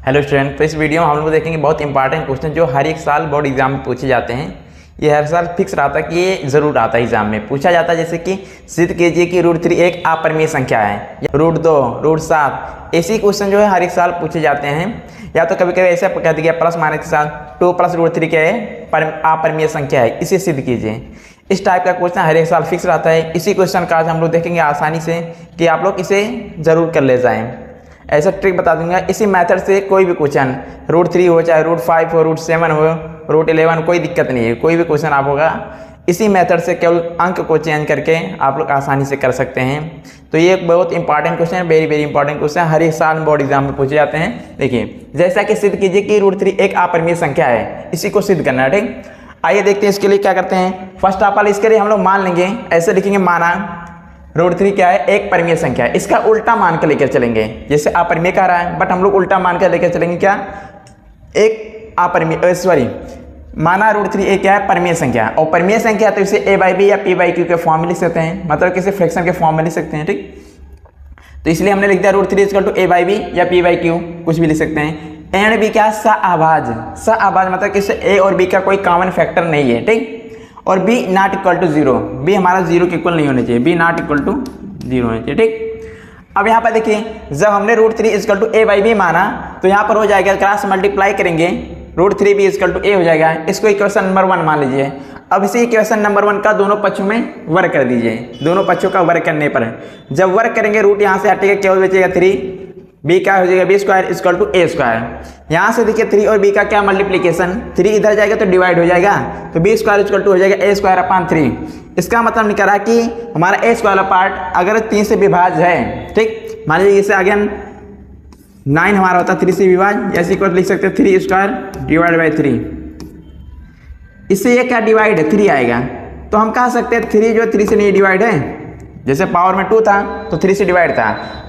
Hello student, तो इस video में हम लोग देखेंगे बहुत इंपॉर्टेंट क्वेश्चन जो हर एक साल बोर्ड एग्जाम में पूछे जाते हैं। ये हर साल फिक्स रहता है कि ये जरूर आता है एग्जाम में पूछा जाता है। जैसे कि सिद्ध कीजिए कि √3 एक अपरिमेय संख्या है, या √2, √7 ऐसी क्वेश्चन जो है हर एक साल पूछे जाते हैं। या तो कभी कभी ऐसा कह दिया प्लस माइनस के साथ 2 + √3 क्या है, अपरिमेय संख्या है, इसे सिद्ध कीजिए। इस टाइप का क्वेश्चन हर एक साल फिक्स रहता है। इसी क्वेश्चन का आज हम लोग देखेंगे आसानी से कि आप लोग इसे जरूर कर ले जाएं। ऐसा ट्रिक बता दूंगा, इसी मेथड से कोई भी क्वेश्चन √3 हो, चाहे √5 हो, √7 हो, √11, कोई दिक्कत नहीं है। कोई भी क्वेश्चन आप होगा इसी मेथड से केवल अंक को चेंज करके आप लोग आसानी से कर सकते हैं। तो ये एक बहुत इंपॉर्टेंट क्वेश्चन है, वेरी वेरी इंपॉर्टेंट क्वेश्चन, हर एक साल बोर्ड एग्जाम में पूछे जाते हैं। देखिए, जैसा कि सिद्ध कीजिए कि √3 एक अपरिमेय संख्या है, इसी को सिद्ध करना है। ठीक, आइए देखते हैं इसके लिए क्या करते हैं। फर्स्ट ऑफ ऑल इसके लिए हम लोग मान लेंगे, ऐसे लिखेंगे माना √3 क्या है, एक परिमेय संख्या है। इसका उल्टा मान कर लेकर चलेंगे, जैसे अपरिमेय कह रहा है बट हम लोग उल्टा मान कर लेकर चलेंगे। क्या, एक अपरिमेय माना √3 एक क्या है, परिमेय संख्या। और परिमेय संख्या तो इसे a/b या p/q के फॉर्म में लिख सकते हैं, मतलब किसी फ्रैक्शन के फॉर्म में लिख सकते हैं। ठीक, तो इसलिए हमने लिख दिया √3 = a/b या p/q, कुछ भी लिख सकते हैं। एंड b क्या, सहअभाज्य मतलब कि a और b का कोई कॉमन फैक्टर नहीं है। ठीक, और b ≠ 0, b हमारा 0 के इक्वल नहीं होना चाहिए, b ≠ 0 होना चाहिए। ठीक, अब यहाँ पर देखिए, जब हमने √3 = a/b माना तो यहाँ पर हो जाएगा क्रॉस मल्टीप्लाई करेंगे, √3b = a हो जाएगा। इसको इक्वेशन नंबर 1 मान लीजिए। अब इसी इक्वेशन नंबर 1 का दोनों पक्षों में वर्ग कर दीजिए। दोनों पक्षों का वर्ग करने पर जब वर्ग करेंगे रूट यहाँ से हटेगा, केवल बचेगा 3, b क्या हो जाएगा, b² = a²। यहाँ से देखिए 3 और b का क्या मल्टीप्लीकेशन, 3 इधर जाएगा तो डिवाइड हो जाएगा, तो b² हो जाएगा a²/3। इसका मतलब निकल रहा है कि हमारा a² पार्ट अगर 3 से विभाज्य है। ठीक, मान लीजिए इसे अगेन 9 हमारा होता है 3 से विभाज्य, ऐसे को लिख सकते हैं 3² / 3। इससे ये क्या डिवाइड है, 3 आएगा। तो हम कह सकते हैं 3 जो 3 से नहीं डिवाइड है, जैसे पावर में 2 था तो 3 से डिवाइड था।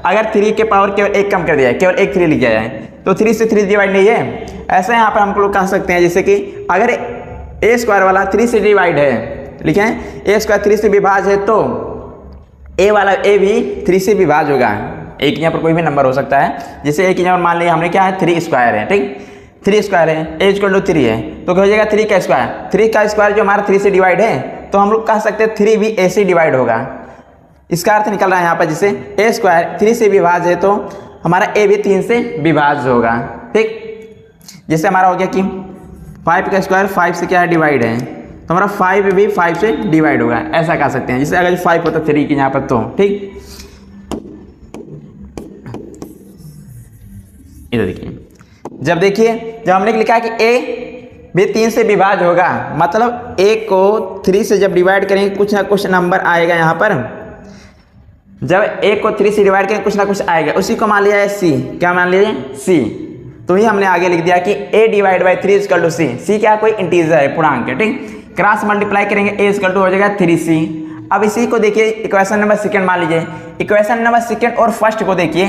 अगर 3 के पावर केवल 1 कम कर दिया है, केवल 1 3 लिख जाए तो 3 से 3 डिवाइड नहीं है। ऐसे यहाँ पर हम लोग कह सकते हैं जैसे कि अगर a² वाला 3 से डिवाइड है, लिखें a² 3 से विभाज्य है, तो a वाला a भी 3 से विभाज्य होगा। एक यहाँ पर कोई भी नंबर हो सकता है, जैसे एक यहाँ पर मान लिया हमने क्या है, 3² है। ठीक, 3² है, a = 3 है, तो हो जाएगा 3 का स्क्वायर। 3 का स्क्वायर जो हमारा 3 से डिवाइड है, तो हम लोग कह सकते हैं 3 भी a से डिवाइड होगा। इसका अर्थ निकल रहा है यहाँ पर, जैसे a² 3 से विभाज्य है तो हमारा a भी 3 से विभाज्य होगा। ठीक, जैसे हमारा हो गया कि 5 का स्क्वायर 5 से क्या है, डिवाइड है, तो हमारा 5 भी 5 से डिवाइड होगा, ऐसा कह सकते हैं। जैसे अगर 5 होता 3 की यहाँ पर, तो ठीक, इधर देखिए, जब हमने लिखा कि a भी 3 से विभाज्य होगा, मतलब a को 3 से जब डिवाइड करेंगे कुछ ना कुछ नंबर आएगा। यहाँ पर जब a को 3 से डिवाइड करेंगे कुछ ना कुछ आएगा, उसी को मान लिया है c। क्या मान लिया c, तो ही हमने आगे लिख दिया कि a/3 = c। c क्या, कोई इंटीजर है, पूर्णांक है। ठीक, क्रॉस मल्टीप्लाई करेंगे a हो जाएगा 3c। अब इसी को देखिए इक्वेशन नंबर 2 मान लीजिए। इक्वेशन नंबर 2 और फर्स्ट को देखिए,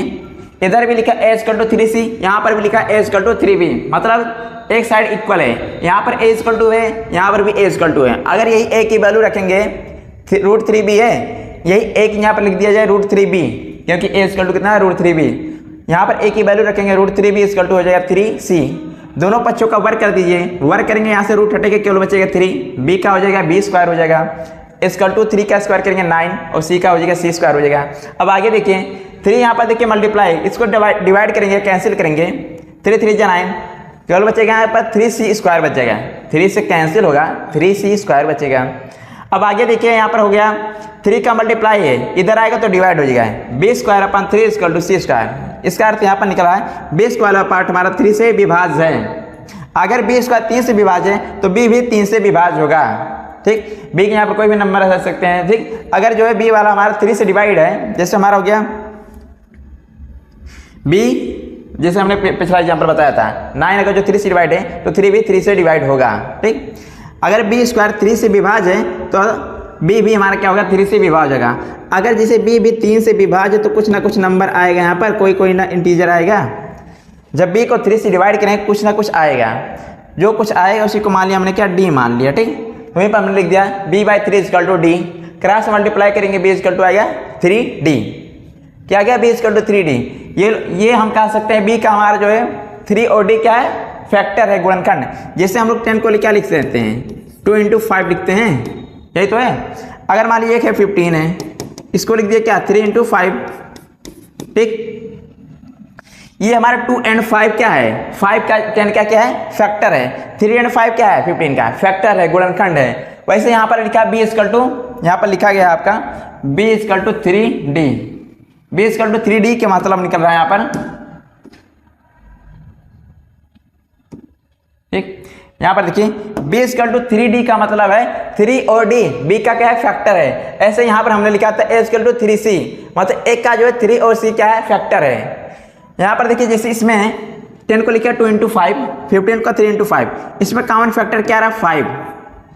इधर भी लिखा a = 3c, यहाँ पर भी लिखा a = 3b, मतलब एक साइड इक्वल है। यहाँ पर a = है, यहाँ पर भी a = है। अगर यही a की वैल्यू रखेंगे, √3b है, यही एक यहाँ पर लिख दिया जाए √3b, क्योंकि a = कितना है, √3b। यहाँ पर a की वैल्यू रखेंगे, √3b = हो जाएगा 3c। दोनों पक्षों का वर्ग कर दीजिए, वर्ग करेंगे, यहाँ से रूट हटेगा, केवल बचेगा 3, b का हो जाएगा b² हो जाएगा, = 3 का स्क्वायर करेंगे 9, और c का हो जाएगा c² हो जाएगा। अब आगे देखिए 3 यहाँ पर देखिए मल्टीप्लाई, इसको डिवाइड करेंगे, कैंसिल करेंगे, 3 3 जा 9, केवल बचेगा यहाँ पर 3c² बच जाएगा। 3 से कैंसिल होगा, 3c² बचेगा। अब आगे देखिए यहाँ पर हो गया 3 का मल्टीप्लाई है, इधर आएगा तो डिवाइड हो जाएगा, b² / 3 = c²। इसका अर्थ यहाँ पर निकल रहा है b² वाला पार्ट हमारा 3 से विभाज्य है। अगर b² 3 से विभाज्य है तो b भी 3 से विभाज्य होगा। ठीक, b के यहाँ पर कोई भी नंबर रख सकते हैं। ठीक, अगर जो है b वाला हमारा 3 से डिवाइड है, जैसे हमारा हो गया b, जैसे हमने पिछला एग्जाम्पल बताया था 9, अगर जो 3 से डिवाइड है तो 3 भी 3 से डिवाइड होगा। ठीक, अगर b² 3 से विभाज्य है तो b भी हमारा क्या होगा, 3 से विभाज्य होगा। अगर जैसे b भी 3 से विभाज्य है तो कुछ ना कुछ नंबर आएगा, यहाँ पर कोई ना इंटीजर आएगा। जब b को 3 से डिवाइड करेंगे कुछ ना कुछ आएगा, जो कुछ आएगा उसी को मान लिया हमने, क्या, d मान लिया। ठीक, वहीं पर हमने लिख दिया b/3 = d, क्रॉस मल्टीप्लाई करेंगे b = आएगा 3d। क्या गया, b = 3d। ये हम कह सकते हैं b का हमारा जो है 3 और d क्या है, फैक्टर है, गुणनखंड। जैसे हम लोग 10 को क्या लिख देते हैं, 2 × 5 लिखते हैं, यही तो है। अगर मान लीजिए है 15 है, इसको लिख दिए क्या, 3 × 5, ठीक। ये हमारा 2 and 5 क्या है, 5 का 10 का क्या है, फैक्टर है। 3 and 5 क्या है, 15 का फैक्टर है, गुणनखंड है। वैसे यहाँ पर लिखा b इक्वल टू, यहाँ पर लिखा गया आपका b equal to 3d। b equal to 3d के मतलब निकल रहा है यहाँ पर, ठीक। यहाँ पर देखिए b इक्वल टू 3d का मतलब है 3 और d, b का क्या है, फैक्टर है। ऐसे यहाँ पर हमने लिखा था a इक्वल टू 3c, मतलब एक का जो है 3 और c क्या है, फैक्टर है। यहाँ पर देखिए जैसे इसमें 10 को लिखा 2 × 5, 15 का 3 × 5, इसमें कॉमन फैक्टर क्या रहा, 5,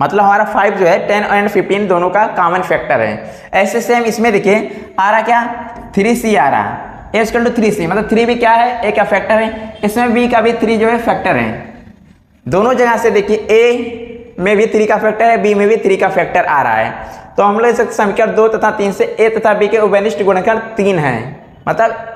मतलब हमारा 5 जो है 10 और 15 दोनों का कॉमन फैक्टर है। ऐसे सेम इसमें देखिए आ रहा क्या, 3c आ रहा है, a इक्वल टू 3c, मतलब 3 भी क्या है, a का फैक्टर है। इसमें b का भी 3 जो है फैक्टर है। दोनों जगह से देखिए a में भी 3 का फैक्टर है, b में भी 3 का फैक्टर आ रहा है। तो हम लोग इस समीकरण 2 तथा 3 से a तथा b के उभयनिष्ठ गुणनखंड 3 है, मतलब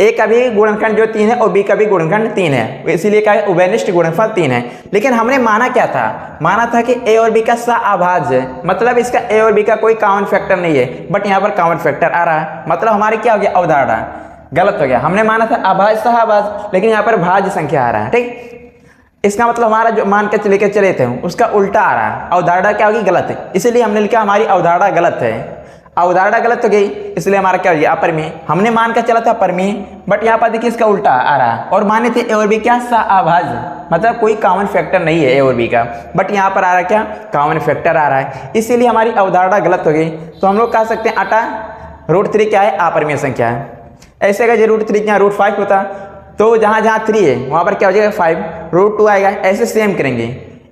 a का भी गुणनखंड जो 3 है और b का भी गुणनखंड 3 है, इसीलिए क्या है, उभयनिष्ठ गुणनफल 3 है। लेकिन हमने माना क्या था, माना था कि a और b का सहअभाज्य है, मतलब इसका a और b का कोई कॉमन फैक्टर नहीं है, बट यहाँ पर कॉमन फैक्टर आ रहा है, मतलब हमारी क्या हो गया, अवधारणा गलत हो गया। हमने माना था अभाज्य सहअभाज्य, लेकिन यहाँ पर भाज्य संख्या आ रहा है, ठीक। इसका मतलब हमारा जो मान के लेकर चले थे उसका उल्टा आ रहा है, अवधारणा क्या होगी, गलत है। इसीलिए हमने लिखा हमारी अवधारणा गलत है, अवधारणा गलत हो गई, इसलिए हमारा क्या हो गया, अपरिमेय। हमने मान कर चला था परिमेय, बट यहाँ पर देखिए इसका उल्टा आ रहा है। और माने थे ए और बी क्या, सहअभाज्य, मतलब कोई कॉमन फैक्टर नहीं है ए और बी का, बट यहाँ पर आ रहा है क्या, कॉमन फैक्टर आ रहा है, इसीलिए हमारी अवधारणा गलत हो गई। तो हम लोग कह सकते हैं अतः √3 क्या है, अपरिमेय संख्या है। ऐसे अगर जो √3 क्या √5 होता, तो जहाँ जहाँ 3 है वहाँ पर क्या हो जाएगा, 5, √2 आएगा। ऐसे सेम करेंगे,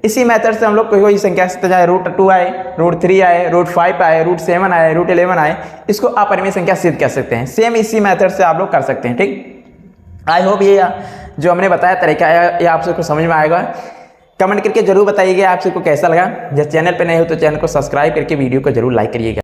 इसी मेथड से हम लोग कोई संख्या से चाहे √2 आए, √3 आए, √5 आए, √7 आए, √11 आए, इसको अपरिमेय संख्या सिद्ध कर सकते हैं। सेम इसी मेथड से आप लोग कर सकते हैं, ठीक। आई होप ये जो हमने बताया तरीका है ये आप सबको समझ में आएगा। कमेंट करके जरूर बताइएगा आप सबको कैसा लगा। जब चैनल पे नए हो तो चैनल को सब्सक्राइब करके वीडियो को जरूर लाइक करिएगा।